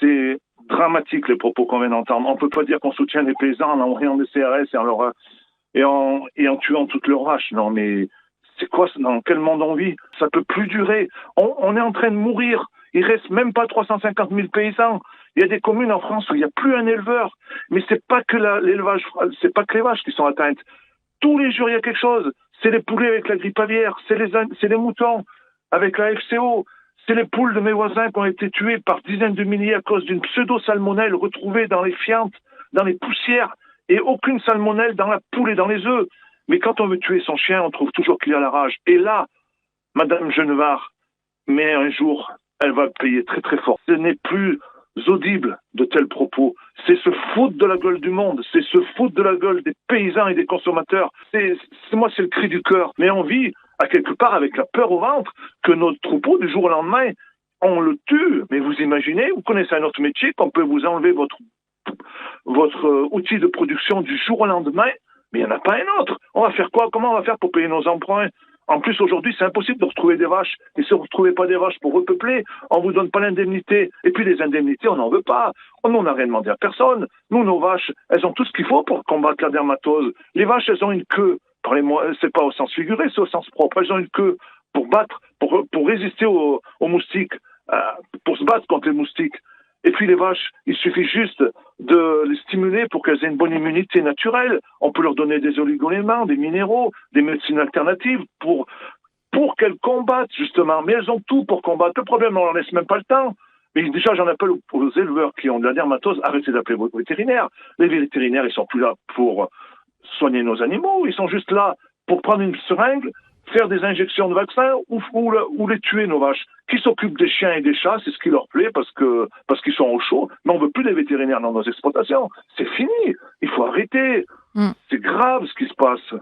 C'est dramatique les propos qu'on vient d'entendre. On ne peut pas dire qu'on soutient les paysans en envoyant des CRS et en tuant toutes leurs vaches. Non, mais c'est quoi, dans quel monde on vit? Ça peut plus durer. On est en train de mourir. Il reste même pas 350 000 paysans. Il y a des communes en France où il n'y a plus un éleveur. Mais c'est pas que l'élevage, c'est pas que les vaches qui sont atteintes. Tous les jours, il y a quelque chose. C'est les poulets avec la grippe aviaire, c'est les moutons avec la FCO, c'est les poules de mes voisins qui ont été tuées par dizaines de milliers à cause d'une pseudo-salmonelle retrouvée dans les fientes, dans les poussières, et aucune salmonelle dans la poule et dans les œufs. Mais quand on veut tuer son chien, on trouve toujours qu'il y a la rage. Et là, Madame Genevard, mais un jour, elle va payer très très fort. Ce n'est plus audible de tels propos. C'est se foutre de la gueule du monde, c'est se foutre de la gueule des paysans et des consommateurs. Moi, c'est le cri du cœur. Mais on vit à quelque part avec la peur au ventre que notre troupeau, du jour au lendemain, on le tue. Mais vous imaginez, vous connaissez un autre métier, qu'on peut vous enlever votre outil de production du jour au lendemain, mais il n'y en a pas un autre. On va faire quoi? Comment on va faire pour payer nos emprunts? En plus, aujourd'hui, c'est impossible de retrouver des vaches. Et si vous ne retrouvez pas des vaches pour repeupler, on ne vous donne pas l'indemnité. Et puis les indemnités, on n'en veut pas. Nous, on n'a rien demandé à personne. Nous, nos vaches, elles ont tout ce qu'il faut pour combattre la dermatose. Les vaches, elles ont une queue. C'est pas au sens figuré, c'est au sens propre. Elles ont une queue pour battre, pour résister aux moustiques, pour se battre contre les moustiques. Et puis les vaches, il suffit juste de les stimuler pour qu'elles aient une bonne immunité naturelle. On peut leur donner des oligoéléments, des minéraux, des médecines alternatives pour qu'elles combattent justement. Mais elles ont tout pour combattre. Le problème, on leur laisse même pas le temps. Mais déjà, j'en appelle aux éleveurs qui ont de la dermatose, arrêtez d'appeler vos vétérinaires. Les vétérinaires, ils sont plus là pour soigner nos animaux, ils sont juste là pour prendre une seringue, faire des injections de vaccins ou les tuer, nos vaches. Qui s'occupent des chiens et des chats, c'est ce qui leur plaît parce qu'ils sont au chaud. Mais on veut plus des vétérinaires dans nos exploitations. C'est fini. Il faut arrêter. C'est grave ce qui se passe.